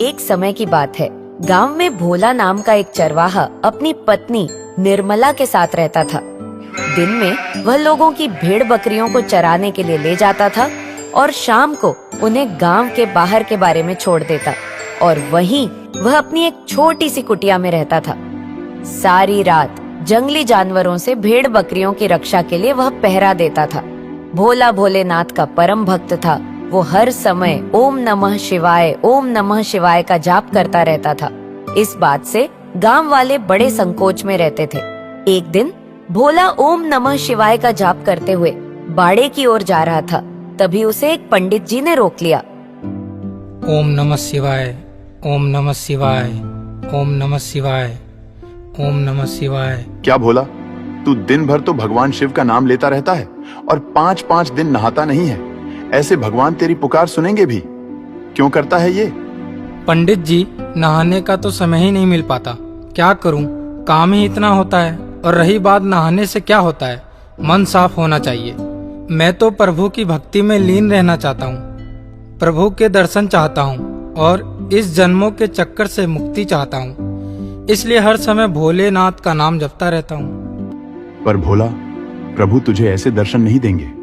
एक समय की बात है। गांव में भोला नाम का एक चरवाहा अपनी पत्नी निर्मला के साथ रहता था। दिन में वह लोगों की भेड़ बकरियों को चराने के लिए ले जाता था और शाम को उन्हें गांव के बाहर के बारे में छोड़ देता और वहीं वह अपनी एक छोटी सी कुटिया में रहता था। सारी रात जंगली जानवरों से भेड़ बकरियों की रक्षा के लिए वह पहरा देता था। भोला भोलेनाथ का परम भक्त था। वो हर समय ओम नमः शिवाय का जाप करता रहता था। इस बात से गांव वाले बड़े संकोच में रहते थे। एक दिन भोला ओम नमः शिवाय का जाप करते हुए बाड़े की ओर जा रहा था। तभी उसे एक पंडित जी ने रोक लिया। ओम नमः शिवाय, ओम नमः शिवाय, ओम नमः शिवाय, ओम नमः शिवाय। क्या भोला, तू दिन भर तो भगवान शिव का नाम लेता रहता है और 5-5 दिन नहाता नहीं है। ऐसे भगवान तेरी पुकार सुनेंगे भी? क्यों करता है ये? पंडित जी, नहाने का तो समय ही नहीं मिल पाता। क्या करूं, काम ही इतना होता है। और रही बात नहाने से क्या होता है, मन साफ होना चाहिए। मैं तो प्रभु की भक्ति में लीन रहना चाहता हूँ, प्रभु के दर्शन चाहता हूँ और इस जन्मों के चक्कर से मुक्ति चाहता हूँ। इसलिए हर समय भोलेनाथ का नाम जपता रहता हूँ। पर भोला, प्रभु तुझे ऐसे दर्शन नहीं देंगे।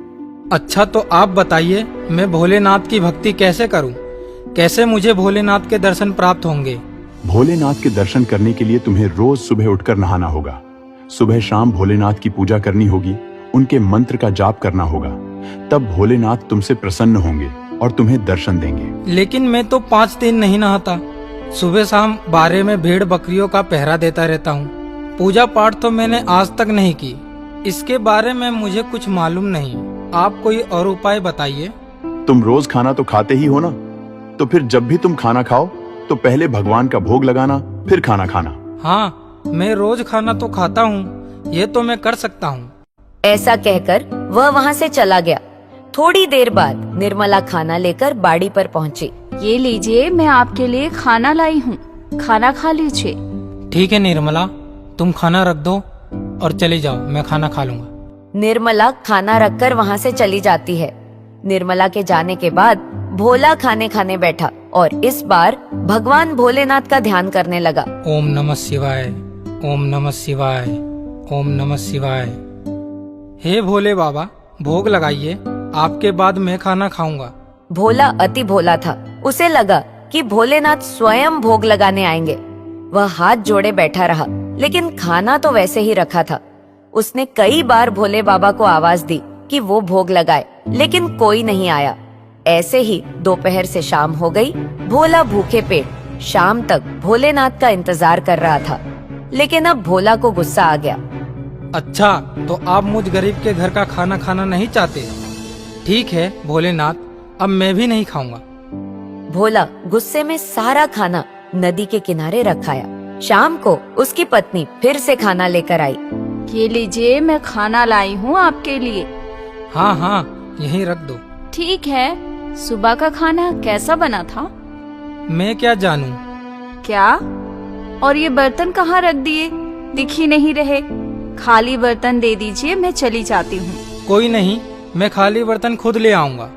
अच्छा तो आप बताइए, मैं भोलेनाथ की भक्ति कैसे करूं? कैसे मुझे भोलेनाथ के दर्शन प्राप्त होंगे? भोलेनाथ के दर्शन करने के लिए तुम्हें रोज सुबह उठकर नहाना होगा। सुबह शाम भोलेनाथ की पूजा करनी होगी, उनके मंत्र का जाप करना होगा। तब भोलेनाथ तुमसे प्रसन्न होंगे और तुम्हें दर्शन देंगे। लेकिन मैं तो 5 दिन नहीं नहाता। सुबह शाम बारे में भेड़ बकरियों का पहरा देता रहता हूँ। पूजा पाठ तो मैंने आज तक नहीं की। इसके बारे में मुझे कुछ मालूम नहीं। आप कोई और उपाय बताइए। तुम रोज खाना तो खाते ही हो ना, तो फिर जब भी तुम खाना खाओ तो पहले भगवान का भोग लगाना, फिर खाना खाना। हाँ, मैं रोज खाना तो खाता हूँ, ये तो मैं कर सकता हूँ। ऐसा कहकर वह वहाँ से चला गया। थोड़ी देर बाद निर्मला खाना लेकर बाड़ी पर पहुँची। ये लीजिए, मैं आपके लिए खाना लाई हूँ, खाना खा लीजिए। ठीक है निर्मला, तुम खाना रख दो और चली जाओ, मैं खाना खा लूंगा। निर्मला खाना रखकर वहाँ से चली जाती है। निर्मला के जाने के बाद भोला खाने खाने बैठा और इस बार भगवान भोलेनाथ का ध्यान करने लगा। ओम नमः शिवाय, ओम नमः शिवाय, ओम नमः शिवाय। हे भोले बाबा, भोग लगाइए, आपके बाद मैं खाना खाऊंगा। भोला अति भोला था। उसे लगा कि भोलेनाथ स्वयं भोग लगाने आएंगे। वह हाथ जोड़े बैठा रहा, लेकिन खाना तो वैसे ही रखा था। उसने कई बार भोले बाबा को आवाज दी कि वो भोग लगाए, लेकिन कोई नहीं आया। ऐसे ही दोपहर से शाम हो गई। भोला भूखे पेट शाम तक भोलेनाथ का इंतजार कर रहा था, लेकिन अब भोला को गुस्सा आ गया। अच्छा, तो आप मुझ गरीब के घर का खाना खाना नहीं चाहते? ठीक है भोलेनाथ, अब मैं भी नहीं खाऊंगा। भोला गुस्से में सारा खाना नदी के किनारे रखाया। शाम को उसकी पत्नी फिर से खाना लेकर आई। ये लीजिए, मैं खाना लाई हूँ आपके लिए। हाँ हाँ, यहीं रख दो। ठीक है, सुबह का खाना कैसा बना था? मैं क्या जानूं? क्या? और ये बर्तन कहाँ रख दिए? दिख ही नहीं रहे। खाली बर्तन दे दीजिए, मैं चली जाती हूँ। कोई नहीं, मैं खाली बर्तन खुद ले आऊंगा,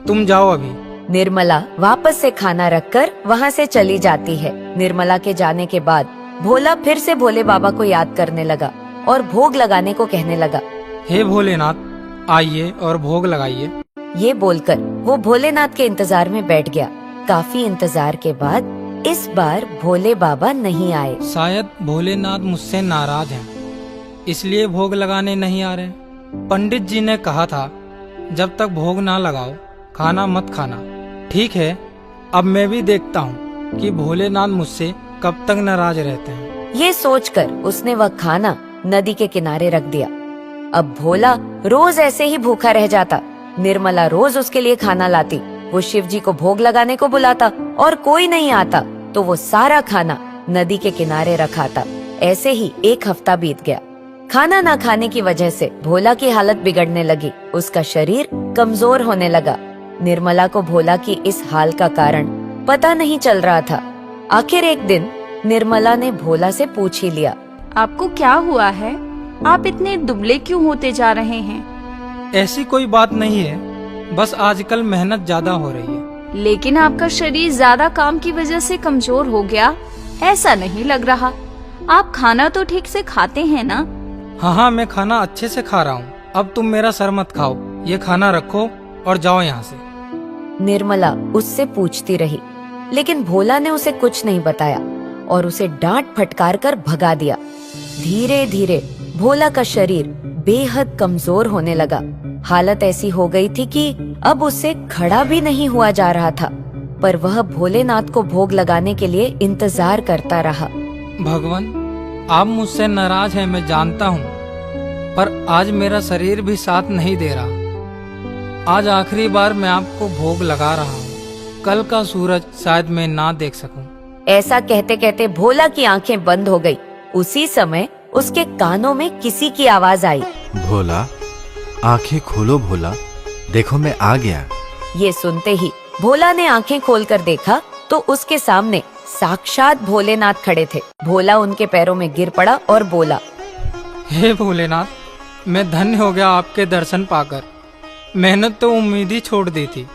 तुम जाओ अभी। निर्मला वापस से खाना रखकर वहाँ से चली जाती है। निर्मला के जाने के बाद भोला फिर से भोले बाबा को याद करने लगा और भोग लगाने को कहने लगा। हे भोलेनाथ, आइए और भोग लगाइए। ये बोलकर वो भोलेनाथ के इंतजार में बैठ गया। काफी इंतजार के बाद इस बार भोले बाबा नहीं आए। शायद भोलेनाथ मुझसे नाराज हैं, इसलिए भोग लगाने नहीं आ रहे। पंडित जी ने कहा था, जब तक भोग ना लगाओ खाना मत खाना। ठीक है, अब मैं भी देखता हूँ कि भोलेनाथ मुझसे कब तक नाराज रहते हैं। ये सोचकर उसने वह खाना नदी के किनारे रख दिया। अब भोला रोज ऐसे ही भूखा रह जाता। निर्मला रोज उसके लिए खाना लाती। वो शिव जी को भोग लगाने को बुलाता और कोई नहीं आता तो वो सारा खाना नदी के किनारे रखाता। ऐसे ही 1 हफ्ता बीत गया। खाना ना खाने की वजह से भोला की हालत बिगड़ने लगी। उसका शरीर कमजोर होने लगा। निर्मला को भोला की इस हाल का कारण पता नहीं चल रहा था। आखिर एक दिन निर्मला ने भोला से पूछ ही लिया, आपको क्या हुआ है? आप इतने दुबले क्यों होते जा रहे हैं? ऐसी कोई बात नहीं है, बस आजकल मेहनत ज्यादा हो रही है। लेकिन आपका शरीर ज्यादा काम की वजह से कमजोर हो गया ऐसा नहीं लग रहा। आप खाना तो ठीक से खाते हैं ना? हाँ, मैं खाना अच्छे से खा रहा हूँ। अब तुम मेरा सर मत खाओ, ये खाना रखो और जाओ यहाँ से। निर्मला उससे पूछती रही, लेकिन भोला ने उसे कुछ नहीं बताया और उसे डांट फटकार कर भगा दिया। धीरे धीरे भोला का शरीर बेहद कमजोर होने लगा। हालत ऐसी हो गई थी कि अब उससे खड़ा भी नहीं हुआ जा रहा था, पर वह भोलेनाथ को भोग लगाने के लिए इंतजार करता रहा। भगवान, आप मुझसे नाराज हैं, मैं जानता हूँ, पर आज मेरा शरीर भी साथ नहीं दे रहा। आज आखिरी बार मैं आपको भोग लगा रहा हूँ। कल का सूरज शायद मैं ना देख सकूं। ऐसा कहते कहते भोला की आंखें बंद हो गई। उसी समय उसके कानों में किसी की आवाज आई, भोला, आंखें खोलो भोला, देखो मैं आ गया। ये सुनते ही भोला ने आंखें खोलकर देखा तो उसके सामने साक्षात भोलेनाथ खड़े थे। भोला उनके पैरों में गिर पड़ा और बोला, हे भोलेनाथ, मैं धन्य हो गया आपके दर्शन पाकर। मेहनत तो उम्मीद ही छोड़ दी थी।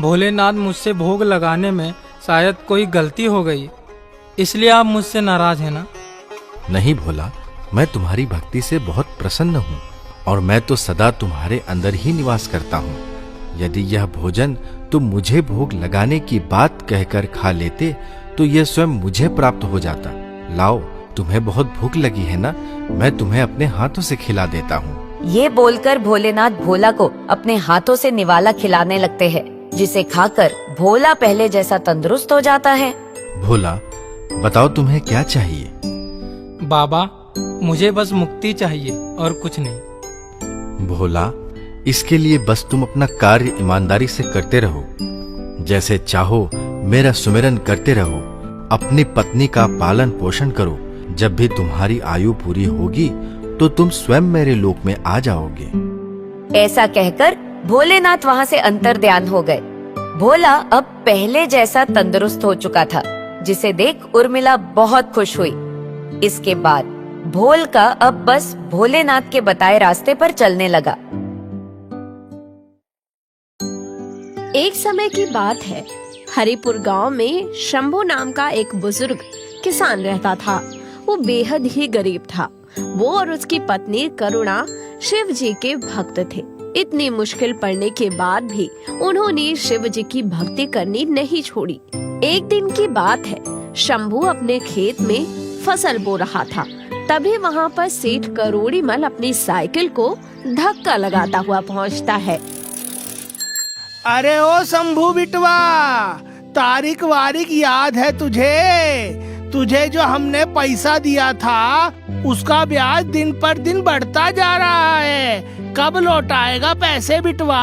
भोलेनाथ, मुझसे भोग लगाने में शायद कोई गलती हो गई, इसलिए आप मुझसे नाराज हैं ना? नहीं भोला, मैं तुम्हारी भक्ति से बहुत प्रसन्न हूँ और मैं तो सदा तुम्हारे अंदर ही निवास करता हूँ। यदि यह भोजन तुम मुझे भोग लगाने की बात कहकर खा लेते तो यह स्वयं मुझे प्राप्त हो जाता। लाओ, तुम्हें बहुत भूख लगी है ना, मैं तुम्हें अपने हाथों से खिला देता हूँ। ये बोलकर भोलेनाथ भोला को अपने हाथों से निवाला खिलाने लगते हैं, जिसे खाकर भोला पहले जैसा तंदुरुस्त हो जाता है। भोला, बताओ तुम्हें क्या चाहिए? बाबा, मुझे बस मुक्ति चाहिए और कुछ नहीं। भोला, इसके लिए बस तुम अपना कार्य ईमानदारी से करते रहो। जैसे चाहो मेरा सुमिरन करते रहो। अपनी पत्नी का पालन पोषण करो। जब भी तुम्हारी आयु पूरी होगी तो तुम स्वयं मेरे लोक में आ जाओगे। ऐसा कहकर भोलेनाथ वहाँ से अंतर्ध्यान हो गए। भोला अब पहले जैसा तंदुरुस्त हो चुका था, जिसे देख उर्मिला बहुत खुश हुई। इसके बाद भोल का अब बस भोलेनाथ के बताए रास्ते पर चलने लगा। एक समय की बात है, हरिपुर गांव में शंभू नाम का एक बुजुर्ग किसान रहता था। वो बेहद ही गरीब था। वो और उसकी पत्नी करुणा शिव जी के भक्त थे। इतनी मुश्किल पड़ने के बाद भी उन्होंने शिव जी की भक्ति करनी नहीं छोड़ी। एक दिन की बात है, शंभू अपने खेत में फसल बो रहा था। तभी वहाँ पर सेठ करोड़ीमल अपनी साइकिल को धक्का लगाता हुआ पहुँचता है। अरे ओ शंभू बिटवा, तारीख वारीख याद है तुझे? तुझे जो हमने पैसा दिया था उसका ब्याज दिन पर दिन बढ़ता जा रहा है। कब लौटाएगा पैसे बिटवा?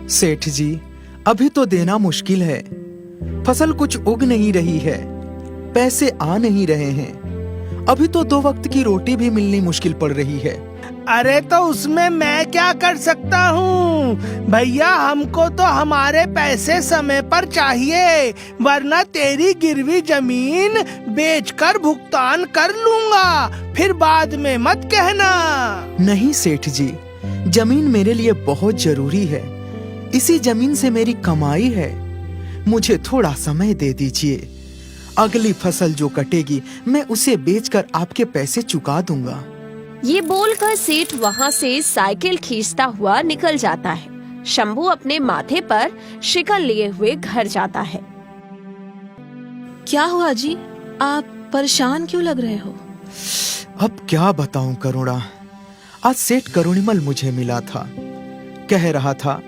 सेठ जी, अभी तो देना मुश्किल है। फसल कुछ उग नहीं रही है, पैसे आ नहीं रहे हैं। अभी तो 2 वक्त की रोटी भी मिलनी मुश्किल पड़ रही है। अरे तो उसमें मैं क्या कर सकता हूँ भैया? हमको तो हमारे पैसे समय पर चाहिए, वरना तेरी गिरवी जमीन बेचकर भुगतान कर लूंगा। फिर बाद में मत कहना। नहीं सेठ जी, जमीन मेरे लिए बहुत जरूरी है। इसी जमीन से मेरी कमाई है। मुझे थोड़ा समय दे दीजिए। अगली फसल जो कटेगी मैं उसे बेचकर आपके पैसे चुका दूंगा। ये बोलकर सेठ वहाँ से साइकिल खींचता हुआ निकल जाता है। शंभू अपने माथे पर शिकल लिए हुए घर जाता है। क्या हुआ जी? आप परेशान क्यों लग रहे हो? अब क्या बताऊं करुणा, आज सेठ करुणीमल मुझे मिला था। कह रहा था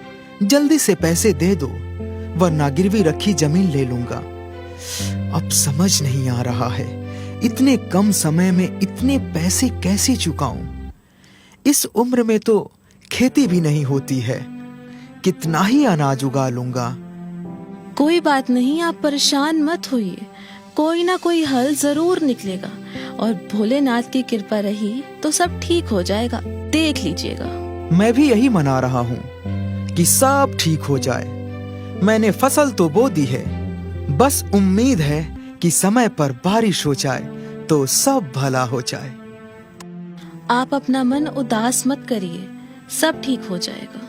जल्दी से पैसे दे दो वरना गिरवी रखी जमीन ले लूंगा। अब समझ नहीं आ रहा है इतने कम समय में इतने पैसे कैसे चुकाऊं। इस उम्र में तो खेती भी नहीं होती है, कितना ही अनाज उगा लूंगा। कोई बात नहीं, आप परेशान मत होइए। कोई ना कोई हल जरूर निकलेगा और भोलेनाथ की कृपा रही तो सब ठीक हो जाएगा। देख लीजिएगा। मैं भी यही मना रहा हूँ कि सब ठीक हो जाए। मैंने फसल तो बो दी है, बस उम्मीद है कि समय पर बारिश हो जाए तो सब भला हो जाए। आप अपना मन उदास मत करिए, सब ठीक हो जाएगा।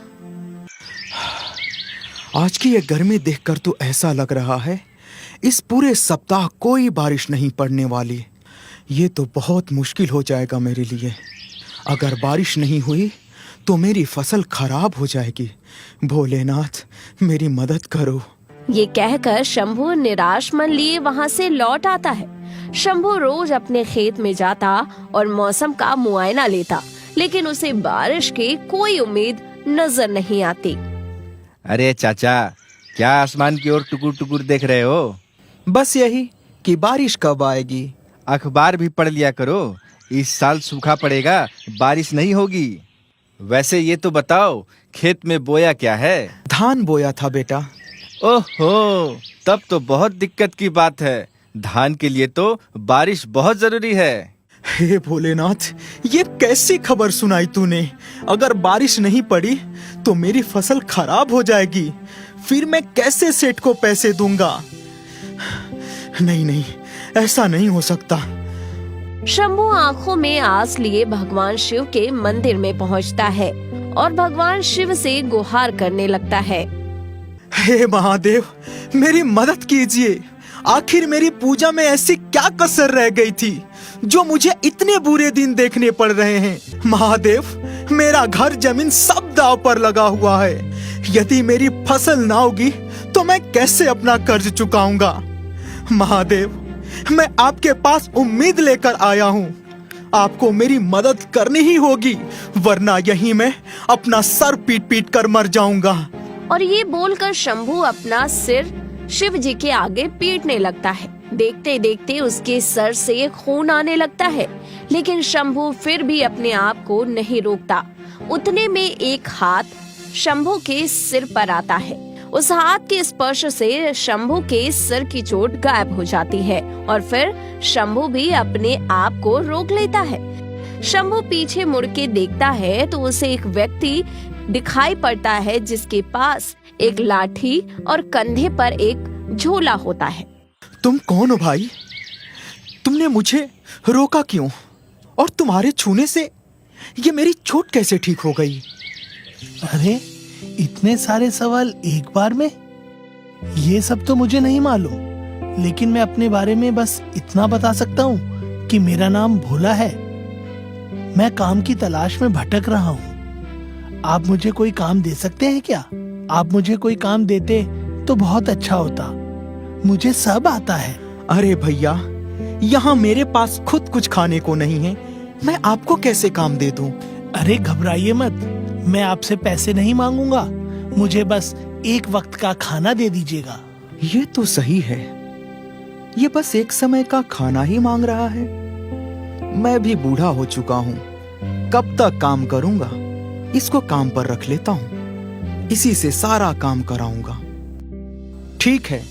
आज की ये गर्मी देखकर तो ऐसा लग रहा है इस पूरे सप्ताह कोई बारिश नहीं पड़ने वाली। ये तो बहुत मुश्किल हो जाएगा मेरे लिए। अगर बारिश नहीं हुई तो मेरी फसल खराब हो जाएगी। भोलेनाथ मेरी मदद करो। ये कहकर शंभू निराश मन लिए वहाँ से लौट आता है। शंभू रोज अपने खेत में जाता और मौसम का मुआयना लेता, लेकिन उसे बारिश की कोई उम्मीद नजर नहीं आती। अरे चाचा, क्या आसमान की ओर टुकुर टुकुर देख रहे हो? बस यही कि बारिश कब आएगी। अखबार भी पढ़ लिया करो। इस साल सूखा पड़ेगा, बारिश नहीं होगी। वैसे ये तो बताओ, खेत में बोया क्या है? धान बोया था बेटा। ओहो, तब तो बहुत दिक्कत की बात है। धान के लिए तो बारिश बहुत जरूरी है। हे भोलेनाथ, ये कैसी खबर सुनाई तूने? अगर बारिश नहीं पड़ी तो मेरी फसल खराब हो जाएगी। फिर मैं कैसे सेठ को पैसे दूंगा? नहीं नहीं, ऐसा नहीं हो सकता। शंभू आंखों में आस लिए भगवान शिव के मंदिर में पहुंचता है और भगवान शिव से गुहार करने लगता है। हे महादेव, मेरी मदद कीजिए। आखिर मेरी पूजा में ऐसी क्या कसर रह गई थी जो मुझे इतने बुरे दिन देखने पड़ रहे हैं? महादेव, मेरा घर जमीन सब दांव पर लगा हुआ है। यदि मेरी फसल ना होगी तो मैं कैसे अपना कर्ज चुकाऊंगा? महादेव, मैं आपके पास उम्मीद लेकर आया हूँ। आपको मेरी मदद करनी ही होगी, वरना यहीं मैं अपना सर पीट पीट कर मर जाऊंगा। और ये बोलकर शंभू अपना सिर शिव जी के आगे पीटने लगता है। देखते देखते उसके सर से खून आने लगता है, लेकिन शंभू फिर भी अपने आप को नहीं रोकता। उतने में एक हाथ शंभू के सिर पर आता है। उस हाथ के स्पर्श से शंभू के सिर की चोट गायब हो जाती है और फिर शंभू भी अपने आप को रोक लेता है। शंभू पीछे मुड़ के देखता है तो उसे एक व्यक्ति दिखाई पड़ता है जिसके पास एक लाठी और कंधे पर एक झोला होता है। तुम कौन हो भाई? तुमने मुझे रोका क्यों? और तुम्हारे छूने से ये मेरी चोट कैसे ठीक हो गई? अरे, इतने सारे सवाल एक बार में? ये सब तो मुझे नहीं मालूम, लेकिन मैं अपने बारे में बस इतना बता सकता हूँ कि मेरा नाम भोला है। मैं काम की तलाश में भटक रहा हूँ। आप मुझे कोई काम दे सकते हैं क्या? आप मुझे कोई काम देते तो बहुत अच्छा होता। मुझे सब आता है। अरे भैया, यहाँ मेरे पास खुद कुछ खाने को नहीं है, मैं आपको कैसे काम दे दूं? अरे घबराइए मत, मैं आपसे पैसे नहीं मांगूंगा। मुझे बस एक वक्त का खाना दे दीजिएगा। ये तो सही है, ये बस एक समय का खाना ही मांग रहा है। मैं भी बूढ़ा हो चुका हूँ, कब तक काम करूंगा? इसको काम पर रख लेता हूँ, इसी से सारा काम कराऊंगा। ठीक है,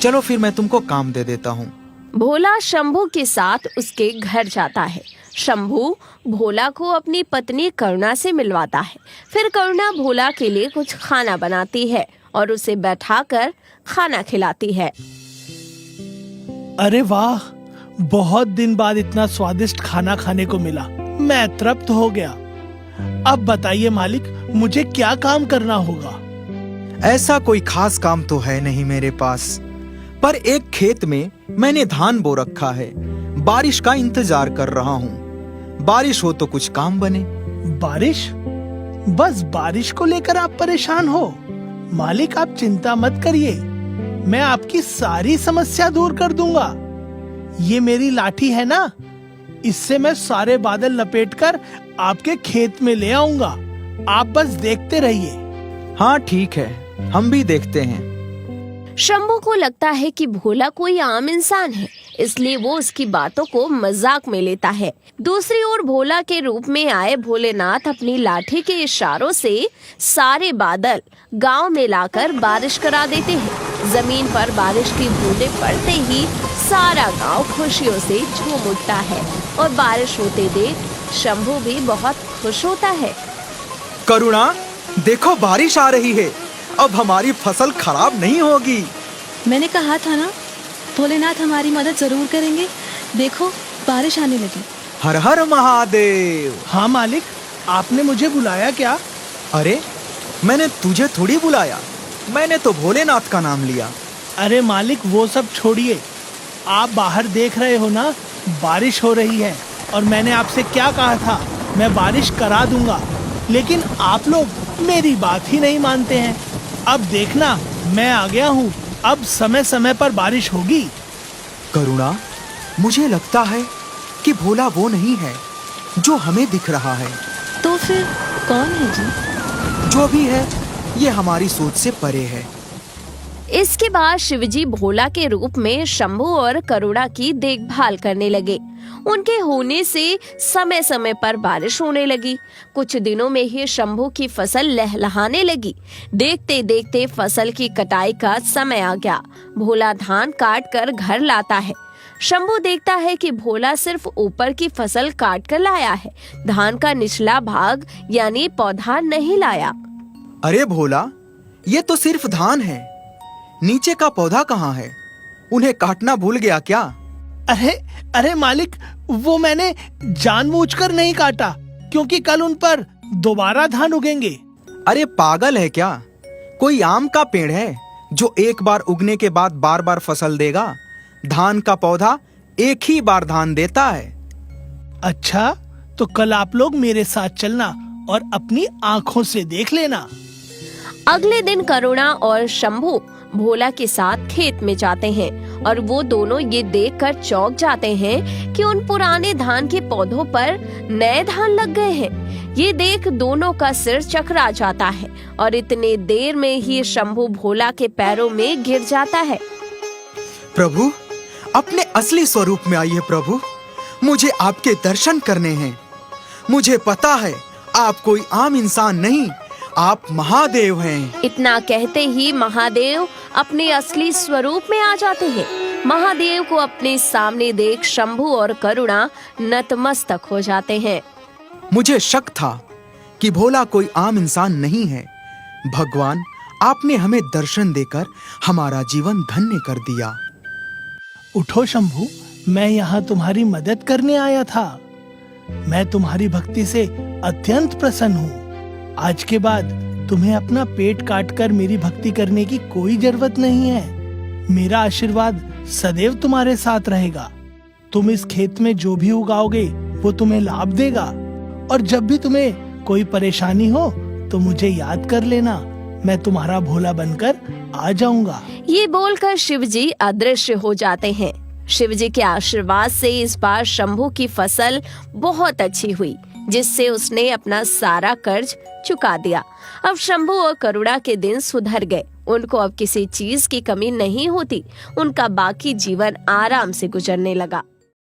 चलो फिर मैं तुमको काम दे देता हूँ। भोला शंभू के साथ उसके घर जाता है। शंभू भोला को अपनी पत्नी करुणा से मिलवाता है। फिर करुणा भोला के लिए कुछ खाना बनाती है और उसे बैठाकर खाना खिलाती है। अरे वाह, बहुत दिन बाद इतना स्वादिष्ट खाना खाने को मिला। मैं तृप्त हो गया। अब बताइए मालिक, मुझे क्या काम करना होगा? ऐसा कोई खास काम तो है नहीं मेरे पास, पर एक खेत में मैंने धान बो रखा है। बारिश का इंतजार कर रहा हूँ। बारिश हो तो कुछ काम बने। बारिश? बस बारिश को लेकर आप परेशान हो? मालिक, आप चिंता मत करिए, मैं आपकी सारी समस्या दूर कर दूंगा। ये मेरी लाठी है ना, इससे मैं सारे बादल लपेटकर आपके खेत में ले आऊंगा। आप बस देखते रहिए। हाँ ठीक है, हम भी देखते हैं। शंभू को लगता है कि भोला कोई आम इंसान है, इसलिए वो उसकी बातों को मजाक में लेता है। दूसरी ओर भोला के रूप में आए भोलेनाथ अपनी लाठी के इशारों से सारे बादल गांव में लाकर बारिश करा देते हैं। जमीन पर बारिश की बूंदें पड़ते ही सारा गांव खुशियों से झूम उठता है और बारिश होते देख शंभू भी बहुत खुश होता है। करुणा, देखो बारिश आ रही है, अब हमारी फसल खराब नहीं होगी। मैंने कहा था ना, भोलेनाथ हमारी मदद जरूर करेंगे। देखो बारिश आने लगी। हर हर महादेव। हाँ मालिक, आपने मुझे बुलाया क्या? अरे, मैंने तुझे थोड़ी बुलाया, मैंने तो भोलेनाथ का नाम लिया। अरे मालिक, वो सब छोड़िए। आप बाहर देख रहे हो ना, बारिश हो रही है और मैंने आपसे क्या कहा था, मैं बारिश करा दूंगा, लेकिन आप लोग मेरी बात ही नहीं मानते हैं। अब देखना, मैं आ गया हूँ, अब समय समय पर बारिश होगी। करुणा, मुझे लगता है कि भोला वो नहीं है जो हमें दिख रहा है। तो फिर कौन है जी? जो भी है, ये हमारी सोच से परे है। इसके बाद शिवजी भोला के रूप में शंभू और करुणा की देखभाल करने लगे। उनके होने से समय समय पर बारिश होने लगी। कुछ दिनों में ही शंभू की फसल लहलहाने लगी। देखते देखते फसल की कटाई का समय आ गया। भोला धान काट कर घर लाता है। शंभू देखता है कि भोला सिर्फ ऊपर की फसल काट कर लाया है, धान का निचला भाग यानी पौधा नहीं लाया। अरे भोला, ये तो सिर्फ धान है, नीचे का पौधा कहाँ है? उन्हें काटना भूल गया क्या? अरे मालिक, वो मैंने जानबूझकर नहीं काटा, क्योंकि कल उन पर दोबारा धान उगेंगे। अरे पागल है क्या? कोई आम का पेड़ है जो एक बार उगने के बाद बार बार फसल देगा? धान का पौधा एक ही बार धान देता है। अच्छा, तो कल आप लोग मेरे साथ चलना और अपनी आंखों से देख लेना। अगले दिन करुणा और शंभू भोला के साथ खेत में जाते हैं और वो दोनों ये देखकर चौंक जाते हैं कि उन पुराने धान के पौधों पर नए धान लग गए हैं। ये देख दोनों का सिर चकरा जाता है और इतने देर में ही शंभू भोला के पैरों में गिर जाता है। प्रभु, अपने असली स्वरूप में आइए प्रभु, मुझे आपके दर्शन करने हैं। मुझे पता है आप कोई आम इंसान नहीं, आप महादेव हैं। इतना कहते ही महादेव अपने असली स्वरूप में आ जाते हैं। महादेव को अपने सामने देख शंभू और करुणा नतमस्तक हो जाते हैं। मुझे शक था कि भोला कोई आम इंसान नहीं है। भगवान, आपने हमें दर्शन देकर हमारा जीवन धन्य कर दिया। उठो शंभू, मैं यहाँ तुम्हारी मदद करने आया था। मैं तुम्हारी भक्ति से अत्यंत प्रसन्न हूँ। आज के बाद तुम्हें अपना पेट काटकर मेरी भक्ति करने की कोई जरूरत नहीं है। मेरा आशीर्वाद सदैव तुम्हारे साथ रहेगा। तुम इस खेत में जो भी उगाओगे वो तुम्हें लाभ देगा, और जब भी तुम्हें कोई परेशानी हो तो मुझे याद कर लेना, मैं तुम्हारा भोला बनकर आ जाऊंगा। ये बोलकर शिवजी अदृश्य हो जाते हैं। शिवजी के आशीर्वाद से इस बार शंभू की फसल बहुत अच्छी हुई, जिससे उसने अपना सारा कर्ज चुका दिया। अब शंभू और करुणा के दिन सुधर गए। उनको अब किसी चीज की कमी नहीं होती। उनका बाकी जीवन आराम से गुजरने लगा।